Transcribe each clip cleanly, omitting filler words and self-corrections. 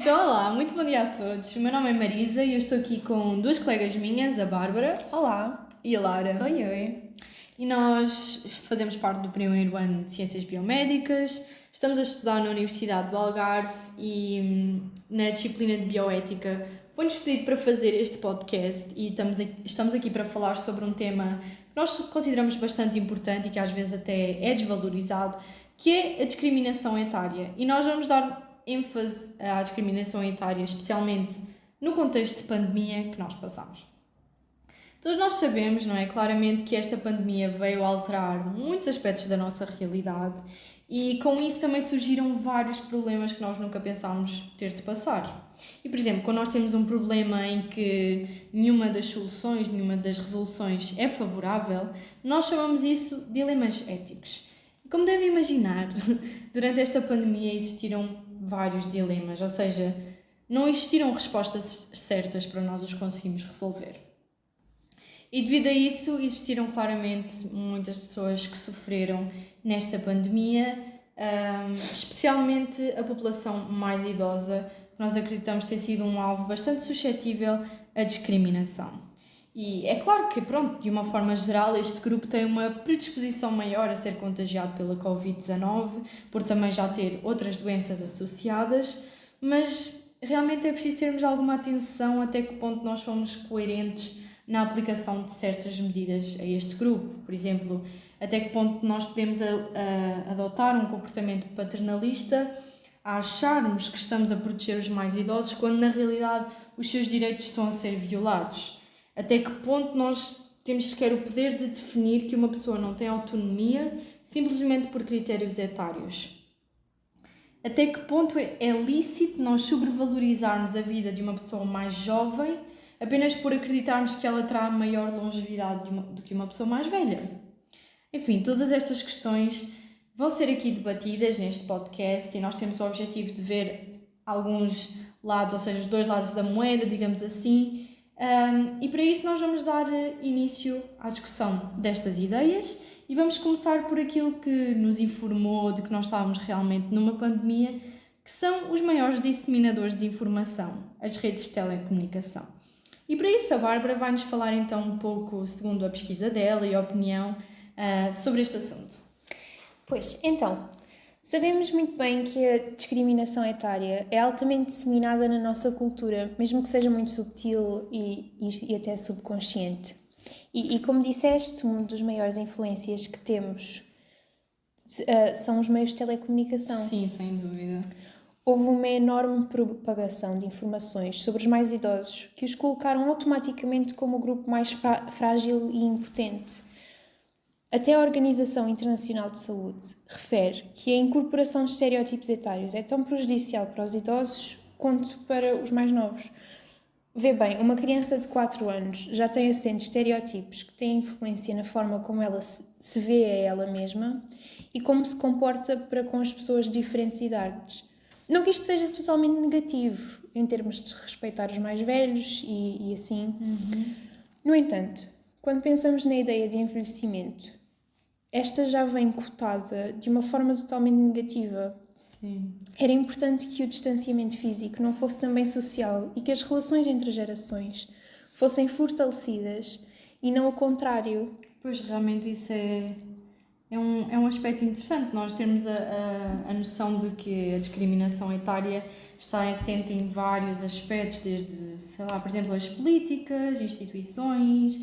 Então, olá, muito bom dia a todos. O meu nome é Marisa e eu estou aqui com duas colegas minhas, a Bárbara. Olá. E a Lara. Oi, oi. E nós fazemos parte do primeiro ano de Ciências Biomédicas. Estamos a estudar na Universidade do Algarve e na disciplina de Bioética foi-nos pedido para fazer este podcast e estamos aqui para falar sobre um tema que nós consideramos bastante importante e que às vezes até é desvalorizado, que é a discriminação etária. E nós vamos dar ênfase à discriminação etária, especialmente no contexto de pandemia que nós passamos. Todos nós sabemos, não é? Claramente que esta pandemia veio alterar muitos aspectos da nossa realidade e com isso também surgiram vários problemas que nós nunca pensámos ter de passar. E, por exemplo, quando nós temos um problema em que nenhuma das soluções, nenhuma das resoluções é favorável, nós chamamos isso de dilemas éticos. E como devem imaginar, durante esta pandemia existiram vários dilemas, ou seja, não existiram respostas certas para nós os conseguirmos resolver. E devido a isso existiram claramente muitas pessoas que sofreram nesta pandemia, especialmente a população mais idosa, que nós acreditamos ter sido um alvo bastante suscetível à discriminação. E é claro que, de uma forma geral, este grupo tem uma predisposição maior a ser contagiado pela Covid-19, por também já ter outras doenças associadas, mas realmente é preciso termos alguma atenção até que ponto nós somos coerentes na aplicação de certas medidas a este grupo. Por exemplo, até que ponto nós podemos adotar um comportamento paternalista a acharmos que estamos a proteger os mais idosos quando na realidade os seus direitos estão a ser violados. Até que ponto nós temos sequer o poder de definir que uma pessoa não tem autonomia simplesmente por critérios etários. Até que ponto é lícito nós sobrevalorizarmos a vida de uma pessoa mais jovem apenas por acreditarmos que ela terá maior longevidade do que uma pessoa mais velha. Enfim, todas estas questões vão ser aqui debatidas neste podcast e nós temos o objetivo de ver alguns lados, ou seja, os dois lados da moeda, digamos assim, e para isso nós vamos dar início à discussão destas ideias e vamos começar por aquilo que nos informou de que nós estávamos realmente numa pandemia, que são os maiores disseminadores de informação, as redes de telecomunicação. E para isso a Bárbara vai-nos falar então um pouco, segundo a pesquisa dela e a opinião, sobre este assunto. Pois, então, sabemos muito bem que a discriminação etária é altamente disseminada na nossa cultura, mesmo que seja muito subtil e até subconsciente. E como disseste, uma das maiores influências que temos são os meios de telecomunicação. Sim, sem dúvida. Houve uma enorme propagação de informações sobre os mais idosos que os colocaram automaticamente como o grupo mais frágil e impotente. Até a Organização Internacional de Saúde refere que a incorporação de estereótipos etários é tão prejudicial para os idosos quanto para os mais novos. Vê bem, uma criança de 4 anos já tem assente estereótipos que têm influência na forma como ela se vê a ela mesma e como se comporta para com as pessoas de diferentes idades. Não que isto seja totalmente negativo, em termos de respeitar os mais velhos e assim. No entanto, quando pensamos na ideia de envelhecimento, esta já vem cotada de uma forma totalmente negativa. Sim. Era importante que o distanciamento físico não fosse também social e que as relações entre gerações fossem fortalecidas e não o contrário. Pois, realmente isso é um aspecto interessante, nós termos a noção de que a discriminação etária está assente em vários aspectos, desde, por exemplo, as políticas, instituições,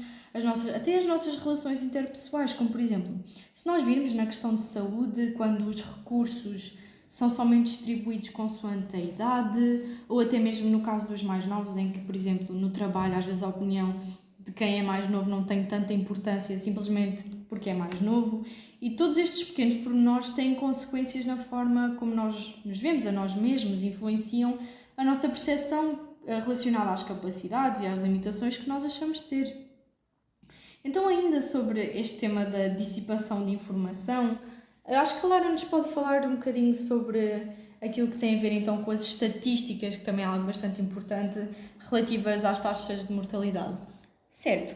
até as nossas relações interpessoais, como por exemplo, se nós virmos na questão de saúde, quando os recursos são somente distribuídos consoante a idade, ou até mesmo no caso dos mais novos, em que, por exemplo, no trabalho, às vezes a opinião de quem é mais novo não tem tanta importância simplesmente porque é mais novo, e todos estes pequenos pormenores têm consequências na forma como nós nos vemos a nós mesmos, influenciam a nossa percepção relacionada às capacidades e às limitações que nós achamos ter. Então, ainda sobre este tema da dissipação de informação, acho que a Lara nos pode falar um bocadinho sobre aquilo que tem a ver então com as estatísticas, que também é algo bastante importante, relativas às taxas de mortalidade. Certo,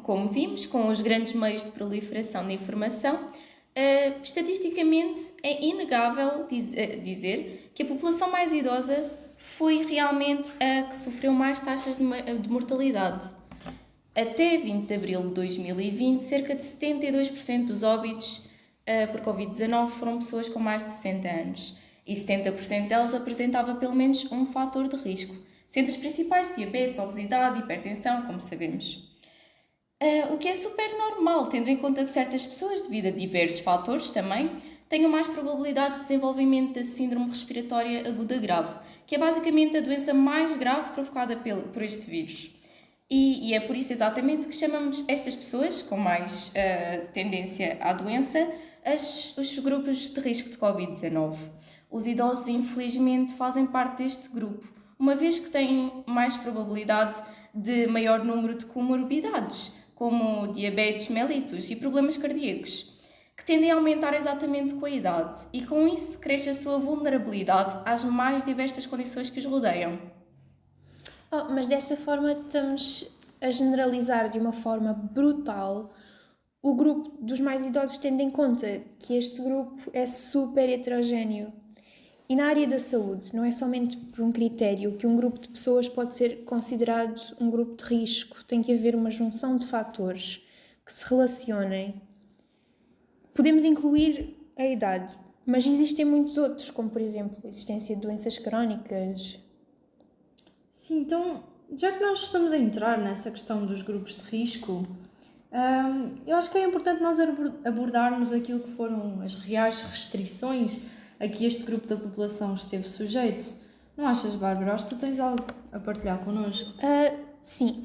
como vimos, com os grandes meios de proliferação de informação, estatisticamente é inegável dizer que a população mais idosa foi realmente a que sofreu mais taxas de mortalidade. Até 20 de abril de 2020, cerca de 72% dos óbitos por Covid-19 foram pessoas com mais de 60 anos e 70% delas apresentava pelo menos um fator de risco, sendo os principais diabetes, obesidade e hipertensão, como sabemos. O que é super normal, tendo em conta que certas pessoas, devido a diversos fatores também, tenham mais probabilidades de desenvolvimento da síndrome respiratória aguda grave, que é basicamente a doença mais grave provocada por este vírus. E é por isso exatamente que chamamos estas pessoas com mais tendência à doença os grupos de risco de Covid-19. Os idosos, infelizmente, fazem parte deste grupo, uma vez que têm mais probabilidade de maior número de comorbidades, como diabetes mellitus e problemas cardíacos, que tendem a aumentar exatamente com a idade, e com isso cresce a sua vulnerabilidade às mais diversas condições que os rodeiam. Mas desta forma estamos a generalizar de uma forma brutal o grupo dos mais idosos, tendo em conta que este grupo é super heterogéneo. E na área da saúde, não é somente por um critério que um grupo de pessoas pode ser considerado um grupo de risco. Tem que haver uma junção de fatores que se relacionem. Podemos incluir a idade, mas existem muitos outros, como por exemplo a existência de doenças crónicas. Sim, então, já que nós estamos a entrar nessa questão dos grupos de risco, eu acho que é importante nós abordarmos aquilo que foram as reais restrições a que este grupo da população esteve sujeito. Não achas, Bárbara? Acho que tu tens algo a partilhar connosco. Sim,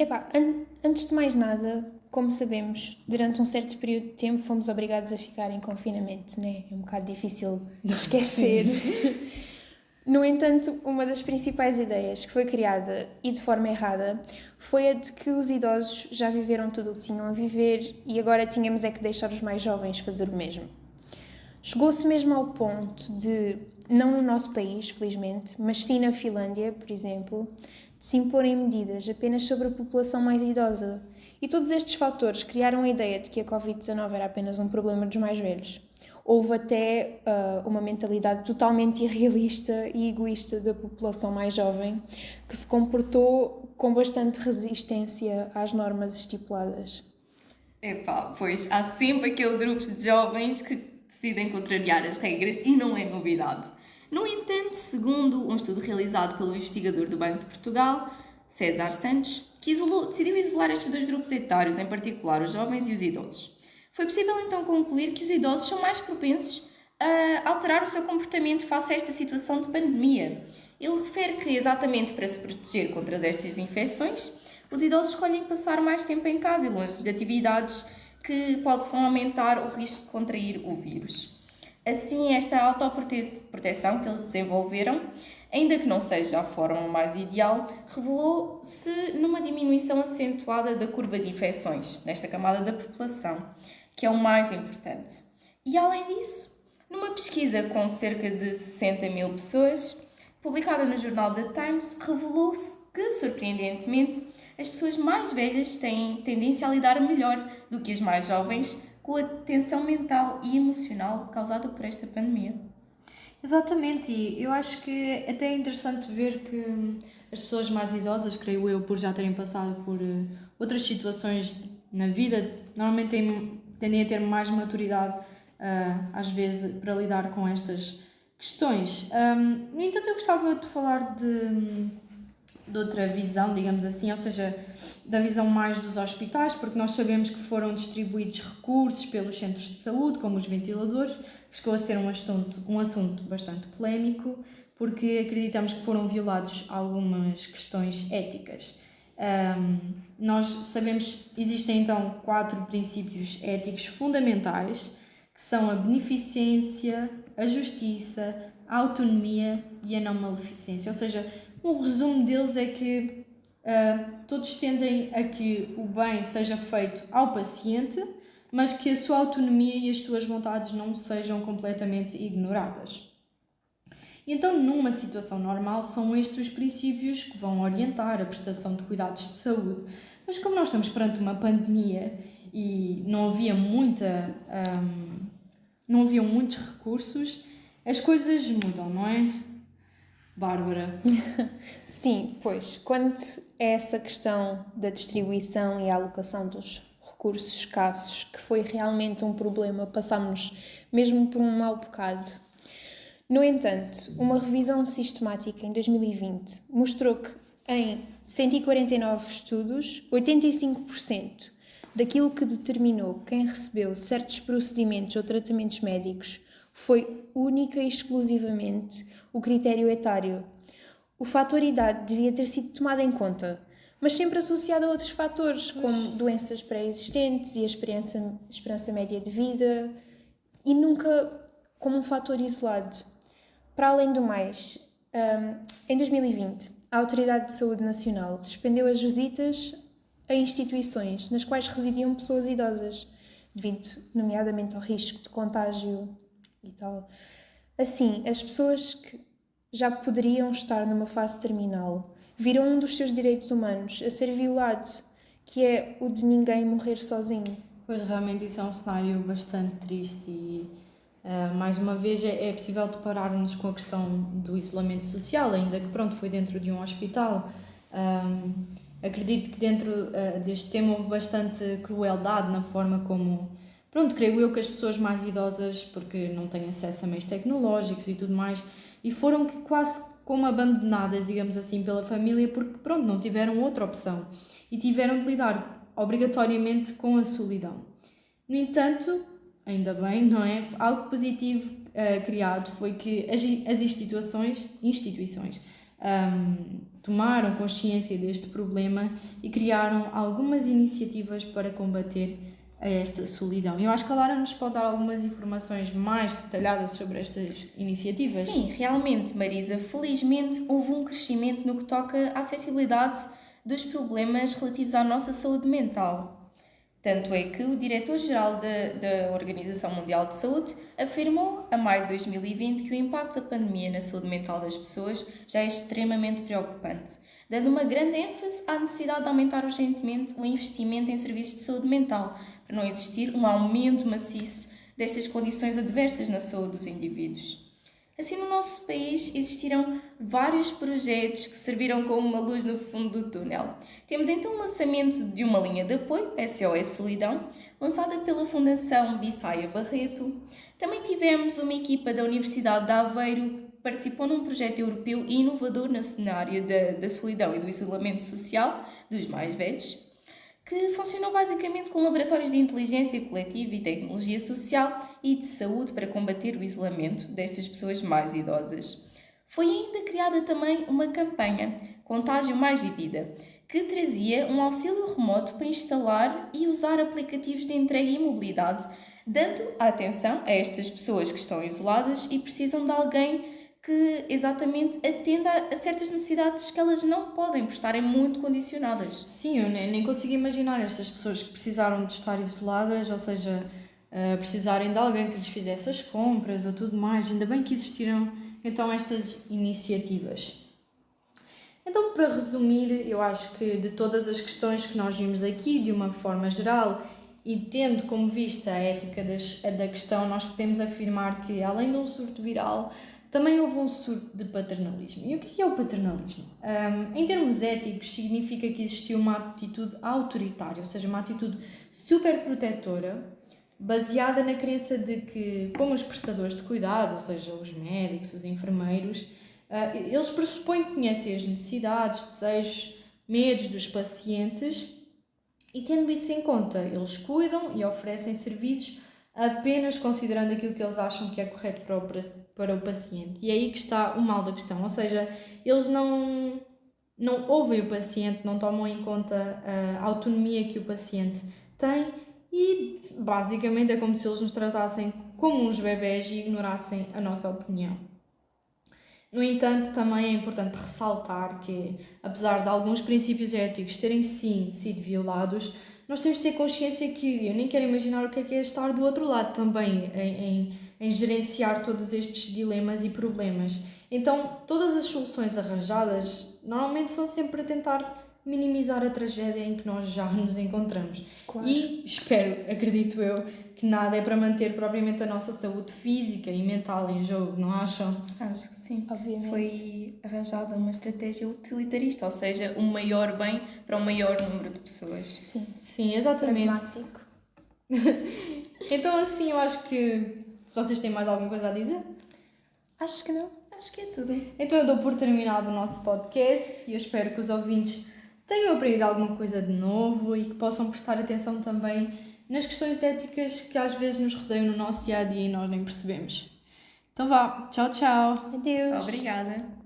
antes de mais nada, como sabemos, durante um certo período de tempo fomos obrigados a ficar em confinamento, né? É um bocado difícil de esquecer. No entanto, uma das principais ideias que foi criada, e de forma errada, foi a de que os idosos já viveram tudo o que tinham a viver e agora tínhamos é que deixar os mais jovens fazer o mesmo. Chegou-se mesmo ao ponto de, não no nosso país, felizmente, mas sim na Finlândia, por exemplo, de se imporem medidas apenas sobre a população mais idosa. E todos estes fatores criaram a ideia de que a Covid-19 era apenas um problema dos mais velhos. Houve até uma mentalidade totalmente irrealista e egoísta da população mais jovem, que se comportou com bastante resistência às normas estipuladas. Pois há sempre aquele grupo de jovens que decidem contrariar as regras e não é novidade. No entanto, segundo um estudo realizado pelo investigador do Banco de Portugal, César Santos, que decidiu isolar estes dois grupos etários, em particular os jovens e os idosos. Foi possível então concluir que os idosos são mais propensos a alterar o seu comportamento face a esta situação de pandemia. Ele refere que, exatamente para se proteger contra estas infecções, os idosos escolhem passar mais tempo em casa e longe de atividades que possam aumentar o risco de contrair o vírus. Assim, esta autoproteção que eles desenvolveram, ainda que não seja a forma mais ideal, revelou-se numa diminuição acentuada da curva de infecções nesta camada da população, que é o mais importante. E além disso, numa pesquisa com cerca de 60 mil pessoas, publicada no jornal The Times, revelou-se que, surpreendentemente, as pessoas mais velhas têm tendência a lidar melhor do que as mais jovens com a tensão mental e emocional causada por esta pandemia. Exatamente, e eu acho que até é interessante ver que as pessoas mais idosas, creio eu, por já terem passado por outras situações na vida, normalmente tendem a ter mais maturidade, às vezes, para lidar com estas questões. No entanto, eu gostava de falar de outra visão, digamos assim, ou seja, da visão mais dos hospitais, porque nós sabemos que foram distribuídos recursos pelos centros de saúde, como os ventiladores, que chegou a ser um assunto bastante polémico, porque acreditamos que foram violados algumas questões éticas. Nós sabemos que existem então 4 princípios éticos fundamentais, que são a beneficência, a justiça, a autonomia e a não maleficência, ou seja, um resumo deles é que todos tendem a que o bem seja feito ao paciente, mas que a sua autonomia e as suas vontades não sejam completamente ignoradas. E então, numa situação normal, são estes os princípios que vão orientar a prestação de cuidados de saúde. Mas como nós estamos perante uma pandemia e não haviam muitos recursos, as coisas mudam, não é? Bárbara. Sim, pois, quanto a essa questão da distribuição e a alocação dos recursos escassos, que foi realmente um problema, passámos mesmo por um mau bocado. No entanto, uma revisão sistemática em 2020 mostrou que em 149 estudos, 85% daquilo que determinou quem recebeu certos procedimentos ou tratamentos médicos foi única e exclusivamente o critério etário. O fator idade devia ter sido tomado em conta, mas sempre associado a outros fatores, como doenças pré-existentes e a esperança média de vida, e nunca como um fator isolado. Para além do mais, em 2020, a Autoridade de Saúde Nacional suspendeu as visitas a instituições nas quais residiam pessoas idosas, devido, nomeadamente, ao risco de contágio e tal. Assim, as pessoas que já poderiam estar numa fase terminal viram um dos seus direitos humanos a ser violado, que é o de ninguém morrer sozinho. Pois realmente isso é um cenário bastante triste e mais uma vez é possível deparar-nos com a questão do isolamento social, ainda que pronto, foi dentro de um hospital. Acredito que dentro deste tema houve bastante crueldade na forma como, pronto, creio eu que as pessoas mais idosas, porque não têm acesso a meios tecnológicos e tudo mais, e foram quase como abandonadas, digamos assim, pela família, porque pronto, não tiveram outra opção e tiveram de lidar obrigatoriamente com a solidão. No entanto, ainda bem, não é? Algo positivo criado foi que as instituições tomaram consciência deste problema e criaram algumas iniciativas para combater esta solidão. Eu acho que a Lara nos pode dar algumas informações mais detalhadas sobre estas iniciativas. Sim, realmente, Marisa. Felizmente houve um crescimento no que toca à acessibilidade dos problemas relativos à nossa saúde mental. Tanto é que o diretor-geral da Organização Mundial de Saúde afirmou, a maio de 2020, que o impacto da pandemia na saúde mental das pessoas já é extremamente preocupante, dando uma grande ênfase à necessidade de aumentar urgentemente o investimento em serviços de saúde mental, para não existir um aumento maciço destas condições adversas na saúde dos indivíduos. Assim, no nosso país existiram vários projetos que serviram como uma luz no fundo do túnel. Temos então o lançamento de uma linha de apoio, SOS Solidão, lançada pela Fundação Bissaia Barreto. Também tivemos uma equipa da Universidade de Aveiro que participou num projeto europeu e inovador na cenário da solidão e do isolamento social dos mais velhos, que funcionou basicamente com laboratórios de inteligência coletiva e tecnologia social e de saúde para combater o isolamento destas pessoas mais idosas. Foi ainda criada também uma campanha, Contágio Mais Vivida, que trazia um auxílio remoto para instalar e usar aplicativos de entrega e mobilidade, dando atenção a estas pessoas que estão isoladas e precisam de alguém que exatamente atenda a certas necessidades que elas não podem, por estarem muito condicionadas. Sim, eu nem consigo imaginar estas pessoas que precisaram de estar isoladas, ou seja, precisarem de alguém que lhes fizesse as compras ou tudo mais. Ainda bem que existiram então estas iniciativas. Então, para resumir, eu acho que de todas as questões que nós vimos aqui, de uma forma geral, e tendo como vista a ética da questão, nós podemos afirmar que, além de um surto viral, também houve um surto de paternalismo. E o que é o paternalismo? Em termos éticos, significa que existiu uma atitude autoritária, ou seja, uma atitude super protetora, baseada na crença de que, como os prestadores de cuidados, ou seja, os médicos, os enfermeiros, eles pressupõem que conhecem as necessidades, desejos, medos dos pacientes e, tendo isso em conta, eles cuidam e oferecem serviços apenas considerando aquilo que eles acham que é correto para o paciente. E é aí que está o mal da questão, ou seja, eles não ouvem o paciente, não tomam em conta a autonomia que o paciente tem e basicamente é como se eles nos tratassem como uns bebés e ignorassem a nossa opinião. No entanto, também é importante ressaltar que, apesar de alguns princípios éticos terem sim sido violados, nós temos de ter consciência que eu nem quero imaginar o que é estar do outro lado também, em gerenciar todos estes dilemas e problemas. Então, todas as soluções arranjadas normalmente são sempre para tentar minimizar a tragédia em que nós já nos encontramos. Claro. E espero, acredito eu, que nada é para manter propriamente a nossa saúde física e mental em jogo, não acham? Acho que sim. Obviamente. Foi arranjada uma estratégia utilitarista, ou seja, um maior bem para um maior número de pessoas. Sim. Sim, exatamente. Pragmático. Então assim, eu acho que se vocês têm mais alguma coisa a dizer, Acho que não. Acho que é tudo. então eu dou por terminado o nosso podcast e eu espero que os ouvintes tenham aprendido alguma coisa de novo e que possam prestar atenção também nas questões éticas que às vezes nos rodeiam no nosso dia a dia e nós nem percebemos. Então vá, tchau, tchau! Adeus. Obrigada.